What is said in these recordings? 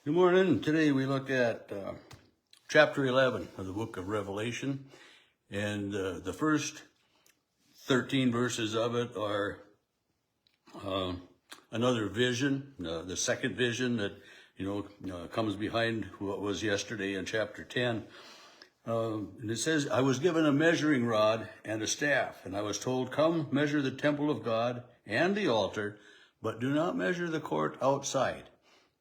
Good morning. Today we look at chapter 11 of the book of Revelation. And the first 13 verses of it are another vision, the second vision that, comes behind what was yesterday in chapter 10. And it says, I was given a measuring rod and a staff, and I was told, come measure the temple of God and the altar, but do not measure the court outside.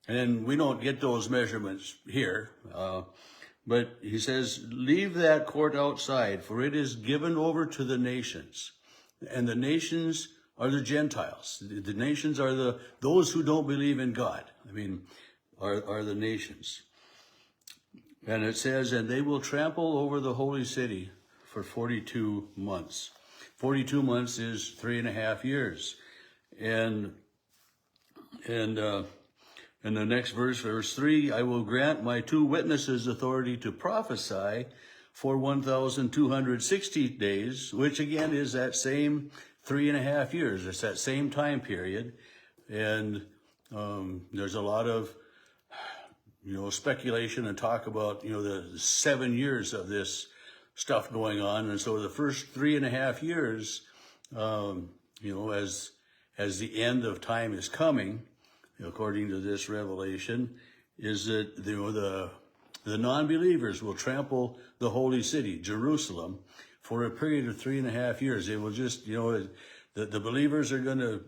And we don't get those measurements here, but he says, leave that court outside, for it is given over to the nations. And the nations are the Gentiles. The nations are those who don't believe in God. Are the nations. And it says, and they will trample over the holy city for 42 months. 42 months is 3.5 years. And in the next verse, verse 3, I will grant my 2 witnesses authority to prophesy for 1,260 days, which again is that same 3.5 years. It's that same time period. And there's a lot of, speculation and talk about, the 7 years of this stuff going on. And so the first 3.5 years, as the end of time is coming, according to this revelation, is that the non-believers will trample the holy city, Jerusalem, for a period of 3.5 years. They will just, the believers are going to,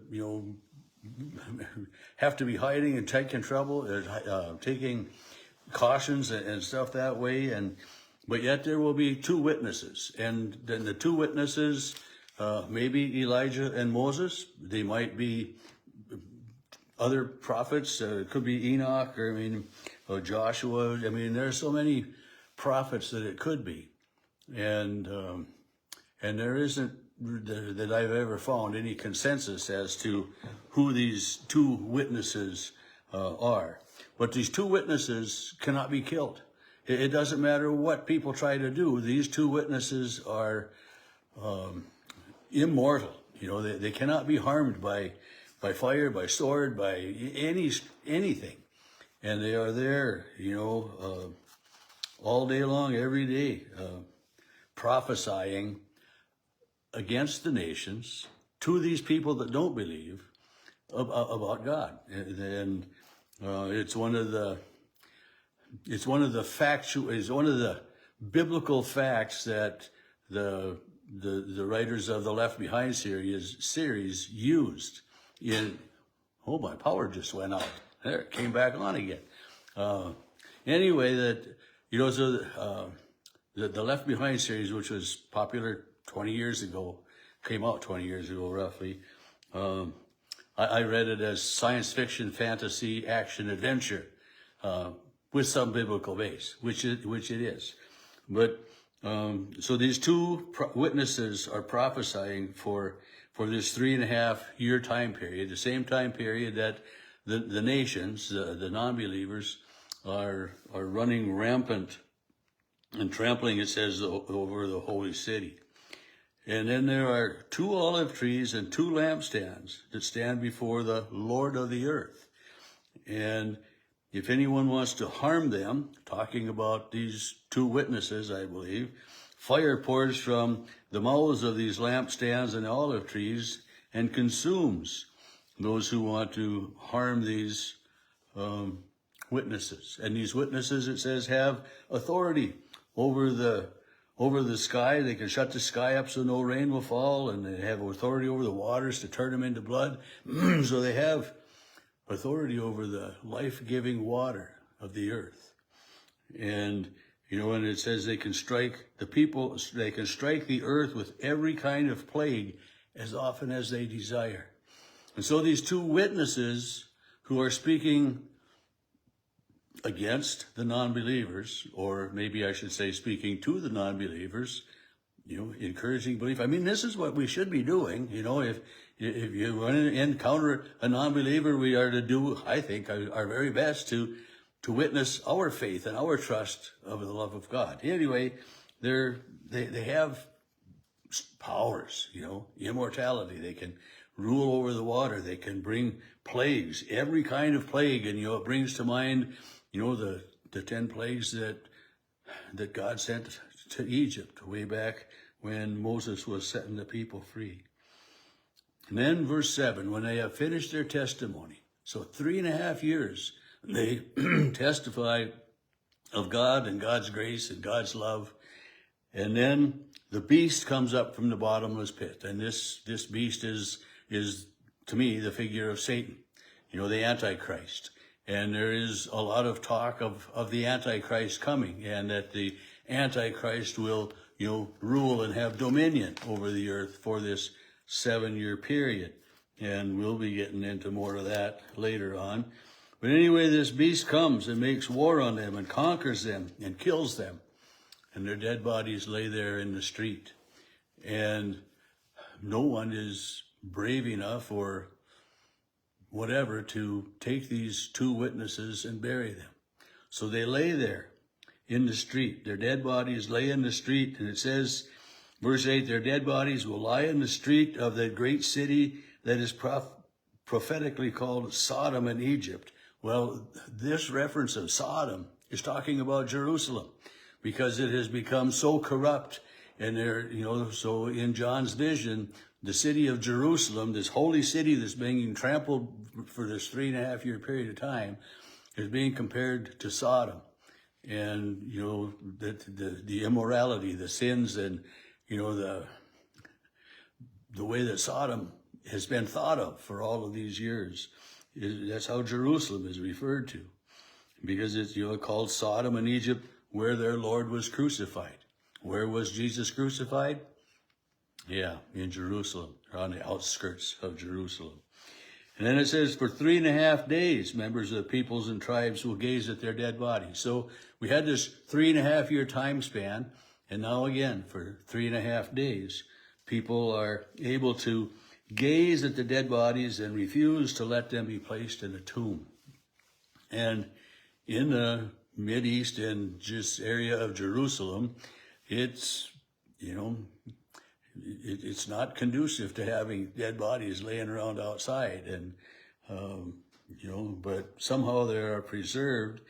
have to be hiding and taking trouble, taking cautions and stuff that way. But yet there will be 2 witnesses, and then the 2 witnesses, maybe Elijah and Moses. They might be other prophets. It could be Enoch, or Joshua. There's so many prophets that it could be, and there isn't that I've ever found any consensus as to who these 2 witnesses are. But these 2 witnesses cannot be killed. It doesn't matter what people try to do. These 2 witnesses are immortal. They cannot be harmed by fire, by sword, by anything. And they are there, all day long, every day, prophesying against the nations to these people that don't believe about God. And it's one of the biblical facts that the writers of the Left Behind series used. My power just went out. There, it came back on again. Anyway, the Left Behind series, which was popular 20 years ago, came out 20 years ago, roughly. I read it as science fiction, fantasy, action, adventure, with some biblical base, which it is. But so these 2 witnesses are prophesying for this 3.5 year time period, the same time period that the nations, the non-believers, are running rampant and trampling, it says, over the holy city. And then there are 2 olive trees and 2 lampstands that stand before the Lord of the earth. And if anyone wants to harm them, talking about these 2 witnesses, I believe, fire pours from the mouths of these lampstands and olive trees and consumes those who want to harm these witnesses. And these witnesses, it says, have authority over the sky. They can shut the sky up so no rain will fall, and they have authority over the waters to turn them into blood. So they have authority over the life-giving water of the earth. And and it says they can strike the earth with every kind of plague as often as they desire. And so these 2 witnesses who are speaking against the non-believers, or maybe I should say speaking to the non-believers, encouraging belief. This is what we should be doing. If you want to encounter a non-believer, we are to do, I think, our very best to witness our faith and our trust of the love of God. Anyway, they have powers, immortality. They can rule over the water. They can bring plagues, every kind of plague. And, it brings to mind You know, the 10 plagues that God sent to Egypt way back when Moses was setting the people free. And then verse 7, when they have finished their testimony, so 3.5 years, they testify of God and God's grace and God's love. And then the beast comes up from the bottomless pit. And this beast is to me the figure of Satan, you know, the Antichrist. And there is a lot of talk of the Antichrist coming, and that the Antichrist will, you know, rule and have dominion over the earth for this 7-year period. And we'll be getting into more of that later on. But anyway, this beast comes and makes war on them and conquers them and kills them. And their dead bodies lay there in the street. And no one is brave enough or whatever to take these 2 witnesses and bury them. So they lay there in the street. Their dead bodies lay in the street. And it says, verse 8, their dead bodies will lie in the street of that great city that is prophetically called Sodom in Egypt. Well, this reference of Sodom is talking about Jerusalem, because it has become so corrupt. And there, you know, so in John's vision, the city of Jerusalem, this holy city that's being trampled for this 3.5-year period of time, is being compared to Sodom. And, you know, the immorality, the sins, and, you know, the way that Sodom has been thought of for all of these years. That's how Jerusalem is referred to, because it's, you know, called Sodom in Egypt, where their Lord was crucified. Where was Jesus crucified? Yeah, in Jerusalem, or on the outskirts of Jerusalem. And then it says, for 3.5 days, members of the peoples and tribes will gaze at their dead bodies. So we had this 3.5-year time span, and now again, for 3.5 days, people are able to gaze at the dead bodies and refuse to let them be placed in a tomb. And in the Mideast and just area of Jerusalem, it's, you know, it's not conducive to having dead bodies laying around outside. And, you know, but somehow they are preserved.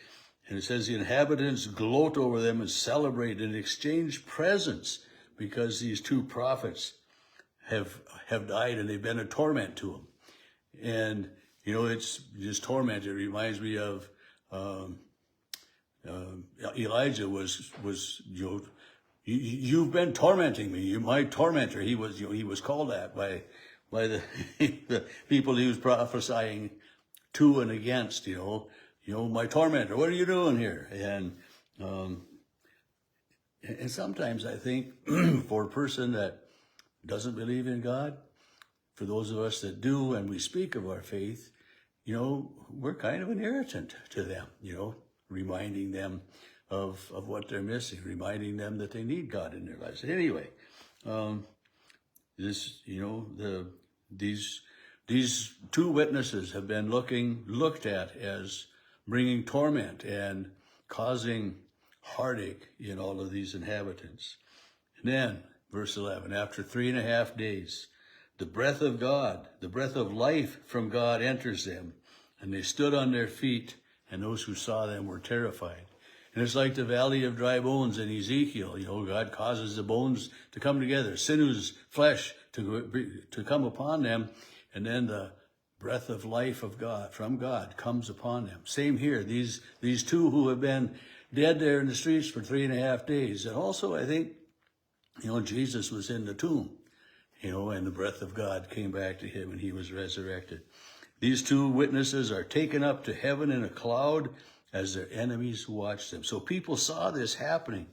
And it says the inhabitants gloat over them and celebrate and exchange presents, because these 2 prophets have died and they've been a torment to them. And, you know, it's just torment. It reminds me of Elijah was, you know, you've been tormenting me. You're my tormentor. He was, you know, he was called that by the, the people he was prophesying to and against, you know, my tormentor. What are you doing here? And sometimes I think for a person that doesn't believe in God, for those of us that do, and we speak of our faith, you know, we're kind of an irritant to them, you know, reminding them of what they're missing, reminding them that they need God in their lives. Anyway, this, you know, these 2 witnesses have been looked at as bringing torment and causing heartache in all of these inhabitants. And then, verse 11, after 3.5 days, the breath of God, the breath of life from God enters them, and they stood on their feet, and those who saw them were terrified. And it's like the valley of dry bones in Ezekiel. You know, God causes the bones to come together, sinews, flesh to come upon them, and then the breath of life of God, from God, comes upon them. Same here, these 2 who have been dead there in the streets for 3.5 days. And also, I think, you know, Jesus was in the tomb, you know, and the breath of God came back to him and he was resurrected. These 2 witnesses are taken up to heaven in a cloud as their enemies watched them. So people saw this happening.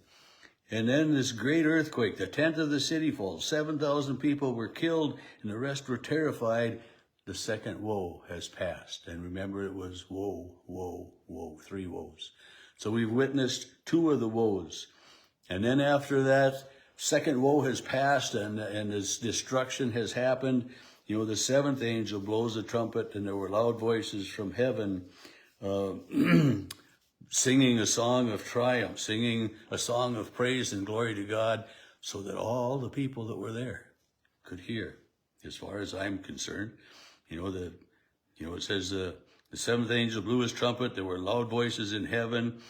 And then this great earthquake, the 10th of the city falls. 7,000 people were killed and the rest were terrified. The second woe has passed. And remember, it was woe, woe, woe, 3 woes. So we've witnessed 2 of the woes. And then after that, second woe has passed and this destruction has happened. You know, the 7th angel blows a trumpet, and there were loud voices from heaven singing a song of triumph, singing a song of praise and glory to God, so that all the people that were there could hear. As far as I'm concerned, you know, it says the The seventh angel blew his trumpet. There were loud voices in heaven,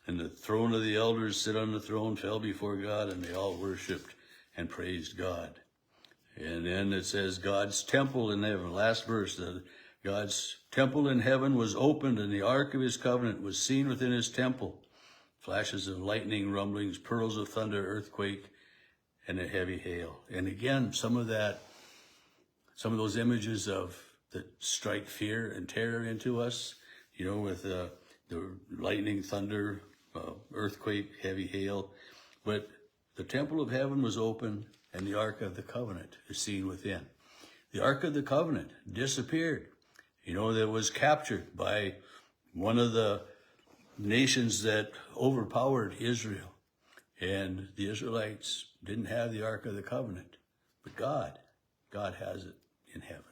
and the throne of the elders sit on the throne fell before God, and they all worshiped and praised God. And then it says God's temple in heaven, last verse, God's temple in heaven was opened, and the ark of his covenant was seen within his temple. Flashes of lightning, rumblings, pearls of thunder, earthquake, and a heavy hail. And again, some of those images that strike fear and terror into us, with the lightning, thunder, earthquake, heavy hail. But the temple of heaven was open, and the Ark of the Covenant is seen within. The Ark of the Covenant disappeared. That was captured by one of the nations that overpowered Israel. And the Israelites didn't have the Ark of the Covenant. But God has it in heaven.